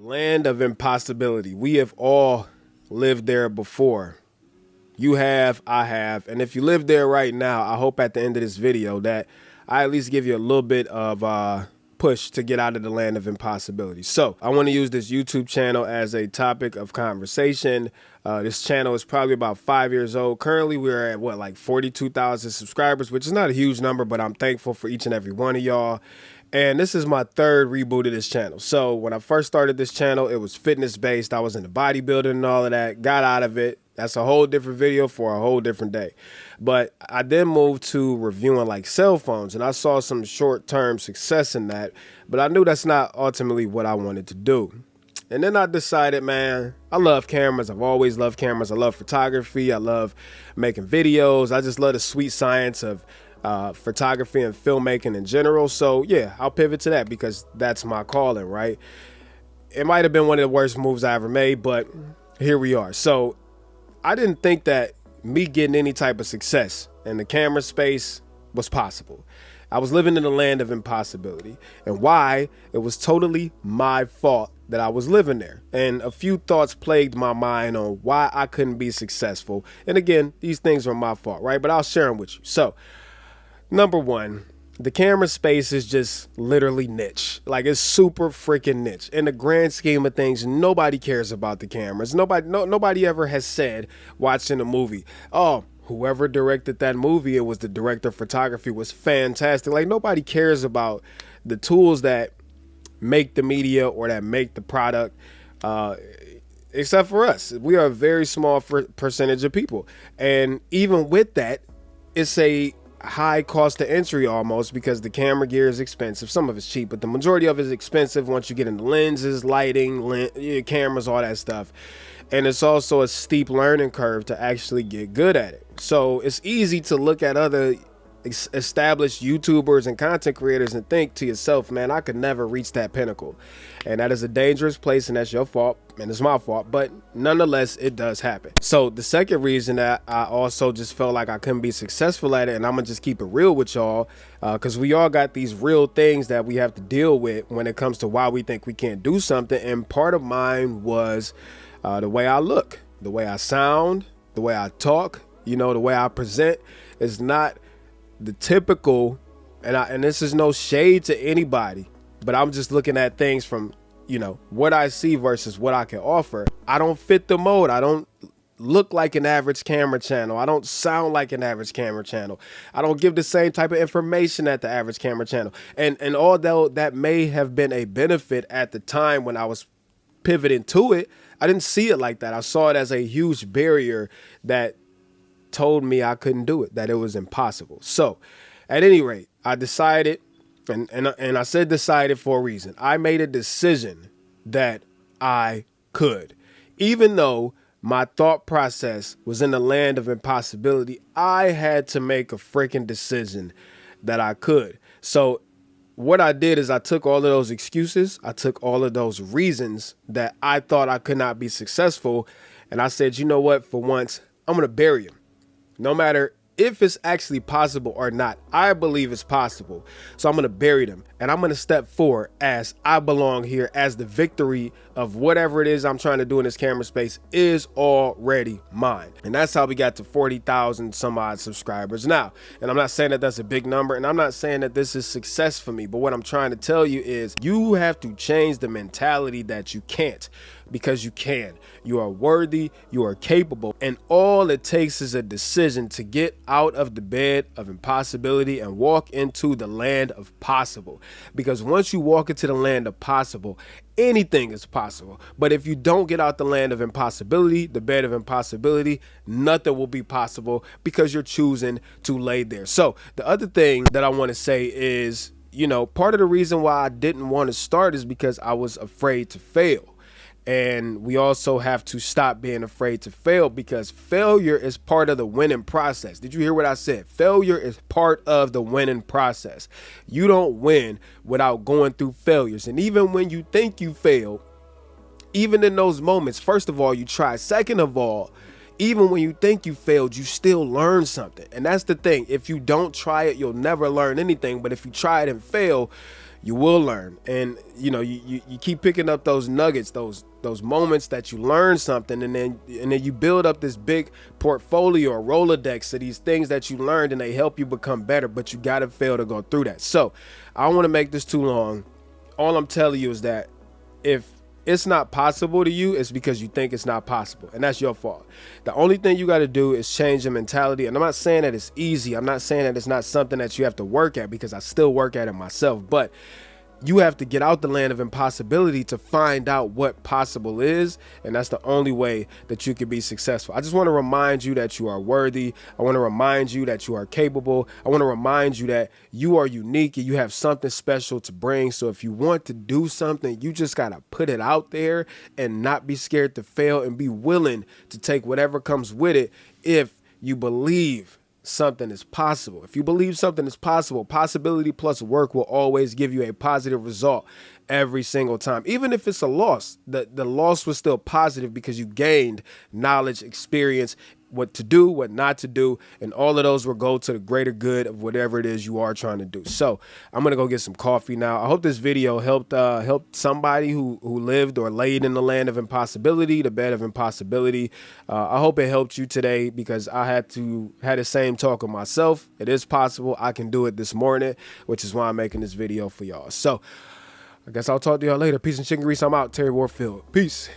Land of impossibility. We have all lived there before. You have, I have. And if you live there right now, I hope at the end of this video that I at least give you a little bit of push to get out of the land of impossibility. So I want to use this YouTube channel as a topic of conversation. This channel is probably about 5 years old. Currently, we're at like 42,000 subscribers, which is not a huge number, but I'm thankful for each and every one of y'all. And this is my third reboot of this channel. So when I first started this channel, it was fitness based. I was into bodybuilding and all of that, got out of it. That's a whole different video for a whole different day. But I then moved to reviewing like cell phones, and I saw some short-term success in that, but I knew that's not ultimately what I wanted to do. And then I decided, man, I love cameras. I've always loved cameras. I love photography. I love making videos. I just love the sweet science of photography and filmmaking in general. So yeah, I'll pivot to that because that's my calling, right? It might have been one of the worst moves I ever made, but here we are. So I didn't think that me getting any type of success in the camera space was possible. I was living in the land of impossibility. And why? It was totally my fault that I was living there. And a few thoughts plagued my mind on why I couldn't be successful. And again, these things are my fault, right? But I'll share them with you. So number one, the camera space is just literally niche. Like, it's super freaking niche. In the grand scheme of things, nobody cares about the cameras. Nobody ever has said, watching a movie, oh, whoever directed that movie, it was the director of photography, was fantastic. Like, nobody cares about the tools that make the media or that make the product, except for us. We are a very small percentage of people. And even with that, it's a high cost to entry almost, because the camera gear is expensive. Some of it's cheap, but the majority of it is expensive once you get into lenses, lighting, cameras, all that stuff. And it's also a steep learning curve to actually get good at it. So it's easy to look at other established YouTubers and content creators and think to yourself, man, I could never reach that pinnacle. And that is a dangerous place, and that's your fault and it's my fault, but nonetheless, it does happen. So the second reason that I also just felt like I couldn't be successful at it, and I'm gonna just keep it real with y'all, because we all got these real things that we have to deal with when it comes to why we think we can't do something. And part of mine was the way I look, the way I sound, the way I talk, the way I present is not the typical, and this is no shade to anybody, but I'm just looking at things from, what I see versus what I can offer. I don't fit the mold. I don't look like an average camera channel. I don't sound like an average camera channel. I don't give the same type of information that the average camera channel. And although that may have been a benefit at the time when I was pivoting to it, I didn't see it like that. I saw it as a huge barrier that told me I couldn't do it, that it was impossible. So at any rate, I decided, and I said decided for a reason. I made a decision that I could. Even though my thought process was in the land of impossibility, I had to make a freaking decision that I could. So what I did is I took all of those excuses, I took all of those reasons that I thought I could not be successful, and I said, you know what, for once, I'm going to bury them. No matter if it's actually possible or not, I believe it's possible. So I'm going to bury them, and I'm going to step forward as I belong here, as the victory of whatever it is I'm trying to do in this camera space is already mine. And that's how we got to 40,000 some odd subscribers now. And I'm not saying that that's a big number, and I'm not saying that this is success for me, but what I'm trying to tell you is you have to change the mentality that you can't, because you can. You are worthy, you are capable, and all it takes is a decision to get out of the bed of impossibility and walk into the land of possible. Because once you walk into the land of possible, anything is possible. But if you don't get out the land of impossibility, the bed of impossibility, nothing will be possible, because you're choosing to lay there. So the other thing that I want to say is, part of the reason why I didn't want to start is because I was afraid to fail. And we also have to stop being afraid to fail, because failure is part of the winning process. Did you hear what I said? Failure is part of the winning process. You don't win without going through failures. And even when you think you failed, even in those moments, first of all, you try. Second of all, even when you think you failed, you still learn something. And that's the thing. If you don't try it, you'll never learn anything. But if you try it and fail, you will learn. And you keep picking up those nuggets, those moments that you learn something, and then you build up this big portfolio or Rolodex of these things that you learned, and they help you become better. But you gotta fail to go through that. So I don't want to make this too long. All I'm telling you is that if it's not possible to you, it's because you think it's not possible, and that's your fault. The only thing you got to do is change your mentality. And I'm not saying that it's easy. I'm not saying that it's not something that you have to work at, because I still work at it myself. But you have to get out the land of impossibility to find out what possible is, and that's the only way that you can be successful. I just want to remind you that you are worthy. I want to remind you that you are capable. I want to remind you that you are unique and you have something special to bring. So if you want to do something, you just got to put it out there and not be scared to fail, and be willing to take whatever comes with it if you believe something is possible. If you believe something is possible, possibility plus work will always give you a positive result every single time. Even if it's a loss, the loss was still positive because you gained knowledge, experience, what to do, what not to do, and all of those will go to the greater good of whatever it is you are trying to do. So I'm gonna go get some coffee now. I hope this video helped somebody who lived or laid in the land of impossibility, the bed of impossibility. I hope it helped you today, because I had the same talk with myself. It is possible. I can do it this morning, which is why I'm making this video for y'all. So I guess I'll talk to y'all later. Peace and chicken grease. I'm out. Terry Warfield. Peace.